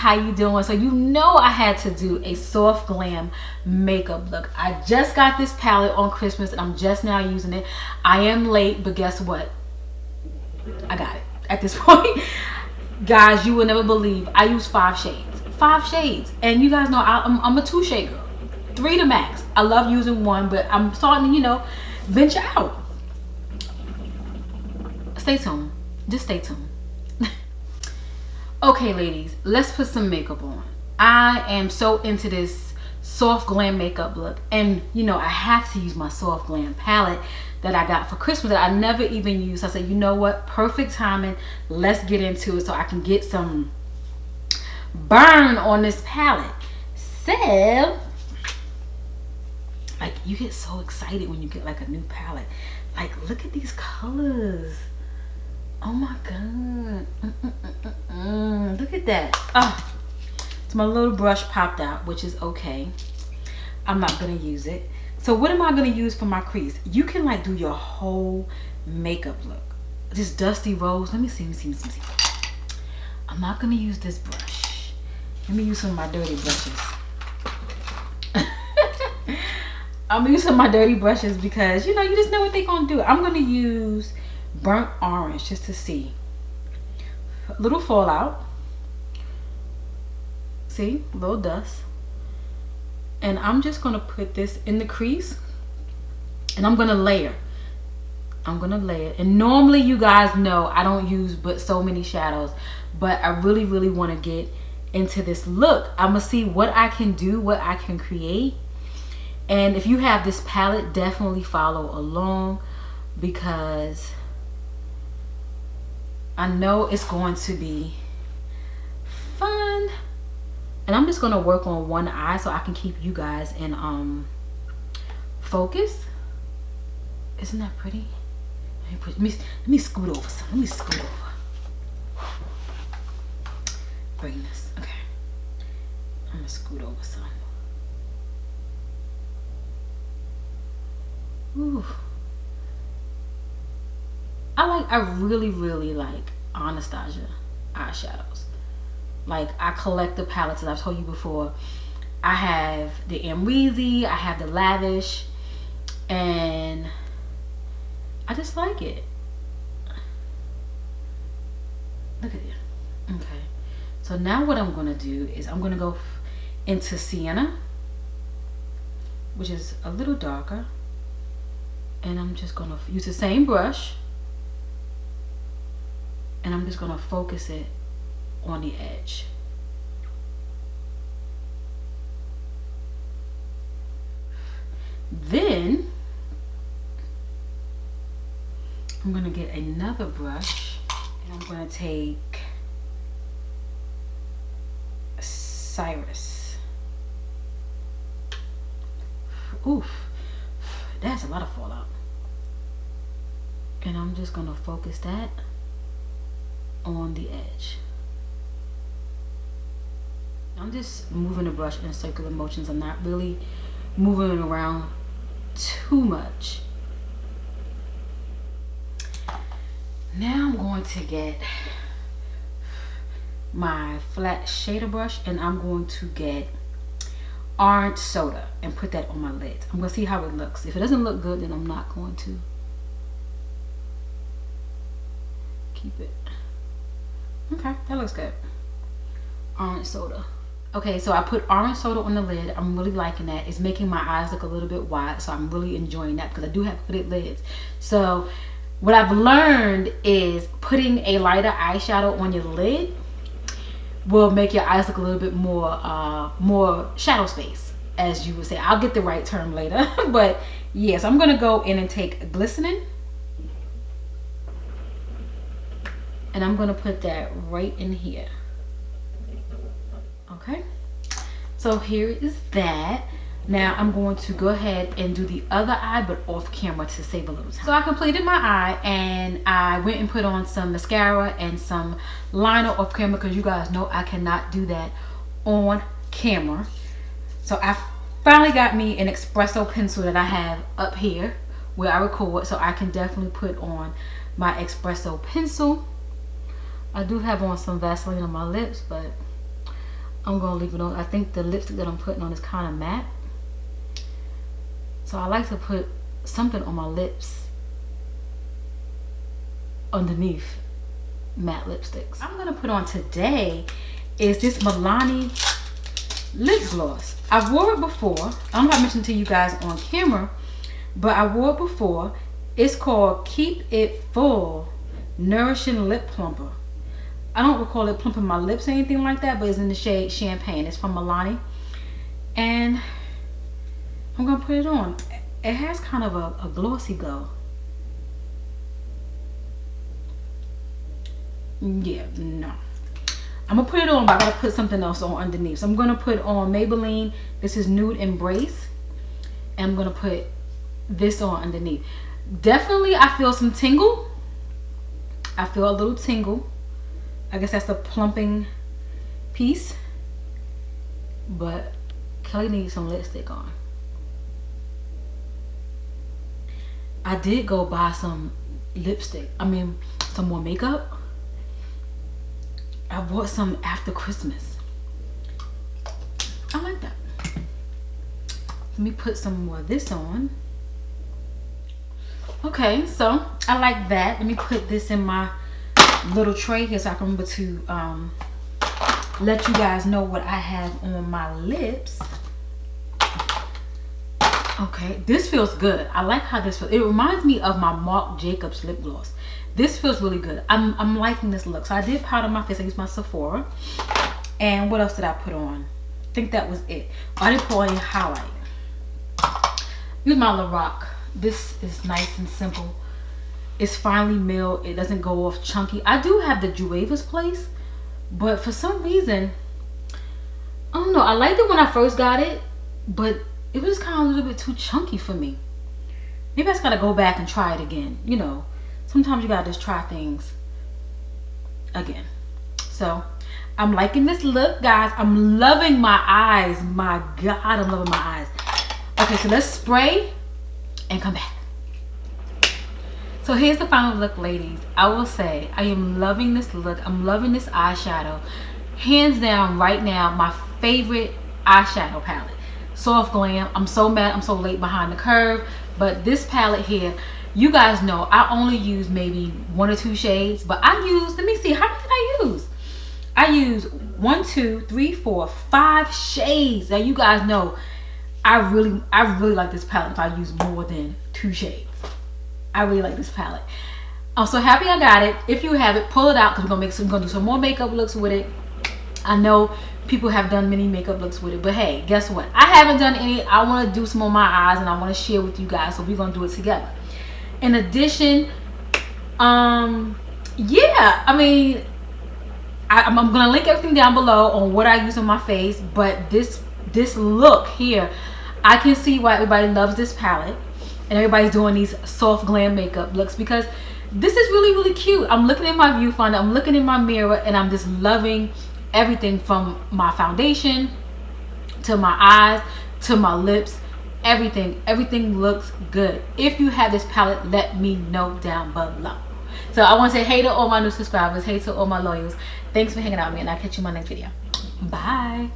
how you doing? So you know I had to do a soft glam makeup look. I just got this palette on Christmas and I'm just now using it. I am late, but guess what? I got it at this point. Guys, you will never believe I use 5 shades. 5 shades. And you guys know I'm a 2 shade girl. 3 to max. I love using 1, but I'm starting to, you know, venture out. Stay tuned. Just stay tuned. Okay, ladies, let's put some makeup on. I am so into this soft glam makeup look, and you know I have to use my soft glam palette that I got for Christmas that I never even used. I said, you know what, perfect timing, let's get into it so I can get some burn on this palette. So like, you get so excited when you get like a new palette. Like, look at these colors. Oh my god. Look at that. Oh, so my little brush popped out, which is okay. I'm not gonna use it. So what am I gonna use for my crease? You can like do your whole makeup look. This dusty rose. Let me see. I'm not gonna use this brush. Let me use some of my dirty brushes. I'm gonna use some of my dirty brushes because, you know, you just know what they're gonna do. I'm gonna use burnt orange just to see. A little fallout. See, a little dust. And I'm just gonna put this in the crease and I'm gonna layer. And normally, you guys know I don't use but so many shadows, but I really want to get into this look. I'm gonna see what I can do, what I can create. And if you have this palette, definitely follow along because I know it's going to be fun. And I'm just going to work on one eye so I can keep you guys in focus. Isn't that pretty? Let me scoot over some. Let me scoot over. Bring this. Okay. I'm going to scoot over some. Ooh. I really like Anastasia eyeshadows. Like, I collect the palettes, as I've told you before. I have the Amrezy, I have the Lavish, and I just like it. Look at it. Okay. So now what I'm gonna do is I'm gonna go into Sienna, which is a little darker. And I'm just gonna use the same brush and I'm just gonna focus it on the edge. Then I'm gonna get another brush and I'm gonna take Cyrus. Oof, that's a lot of fallout. And I'm just gonna focus that on the edge. I'm just moving the brush in circular motions. I'm not really moving it around too much. Now I'm going to get my flat shader brush and I'm going to get orange soda and put that on my lids. I'm gonna see how it looks. If it doesn't look good, then I'm not going to keep it. Okay, that looks good. Orange soda. Okay, so I put orange soda on the lid. I'm really liking that. It's making my eyes look a little bit wide, so I'm really enjoying that because I do have hooded lids. So what I've learned is putting a lighter eyeshadow on your lid will make your eyes look a little bit more shadow space, as you would say. I'll get the right term later. But yes, I'm gonna go in and take glistening and I'm gonna put that right in here. Okay, so here is that. Now I'm going to go ahead and do the other eye, but off camera to save a little time. So I completed my eye and I went and put on some mascara and some liner off camera because you guys know I cannot do that on camera. So I finally got me an espresso pencil that I have up here where I record, so I can definitely put on my espresso pencil. I do have on some Vaseline on my lips, but I'm gonna leave it on. I think the lipstick that I'm putting on is kind of matte, so I like to put something on my lips underneath matte lipsticks. I'm gonna put on today is this Milani lip gloss. I wore it before. I don't know if I mentioned to you guys on camera, but I wore it before. It's called Keep It Full Nourishing Lip Plumper. I don't recall it plumping my lips or anything like that, but it's in the shade Champagne. It's from Milani, and I'm gonna put it on. It has kind of a glossy glow. Yeah, no. I'm gonna put it on, but I gotta put something else on underneath. So I'm gonna put on Maybelline. This is Nude Embrace, and I'm gonna put this on underneath. Definitely, I feel some tingle. I feel a little tingle. I guess that's the plumping piece. But Kelly needs some lipstick on. I did go buy some lipstick. I mean, some more makeup. I bought some after Christmas. I like that. Let me put some more of this on. Okay, so I like that. Let me put this in my little tray here so I can remember to let you guys know what I have on my lips. Okay, this feels good. I like how this feels. It reminds me of my Marc Jacobs lip gloss. This feels really good. I'm liking this look. So I did powder my face. I used my Sephora. And what else did I put on? I think that was it. I didn't put any highlight. Use my Lorac. This is nice and simple. It's finely milled. It doesn't go off chunky. I do have the Jueva's Place, but for some reason, I don't know. I liked it when I first got it, but it was kind of a little bit too chunky for me. Maybe I just gotta go back and try it again. You know, sometimes you gotta just try things again. So I'm liking this look, guys. I'm loving my eyes. My God, I'm loving my eyes. Okay, so let's spray and come back. So here's the final look, ladies. I will say I am loving this look. I'm loving this eyeshadow. Hands down, right now, my favorite eyeshadow palette. Soft Glam. I'm so mad I'm so late behind the curve, but this palette here, you guys know I only use maybe 1 or 2 shades, but I use, let me see, how many did I use? I use 1, 2, 3, 4, 5 shades. Now you guys know I really like this palette if I use more than 2 shades. I really like this palette. I'm so happy I got it. If you have it, pull it out because we're gonna do some more makeup looks with it. I know people have done many makeup looks with it, but hey, guess what? I haven't done any. I want to do some on my eyes and I want to share with you guys, so we're gonna do it together. In addition, yeah, I mean, I'm gonna link everything down below on what I use on my face, but this look here, I can see why everybody loves this palette and everybody's doing these soft glam makeup looks, because this is really cute. I'm looking in my viewfinder, I'm looking in my mirror, and I'm just loving everything from my foundation to my eyes to my lips. Everything looks good. If you have this palette, let me know down below. So I want to say hey to all my new subscribers, hey to all my loyals. Thanks for hanging out with me, and I'll catch you in my next video. Bye.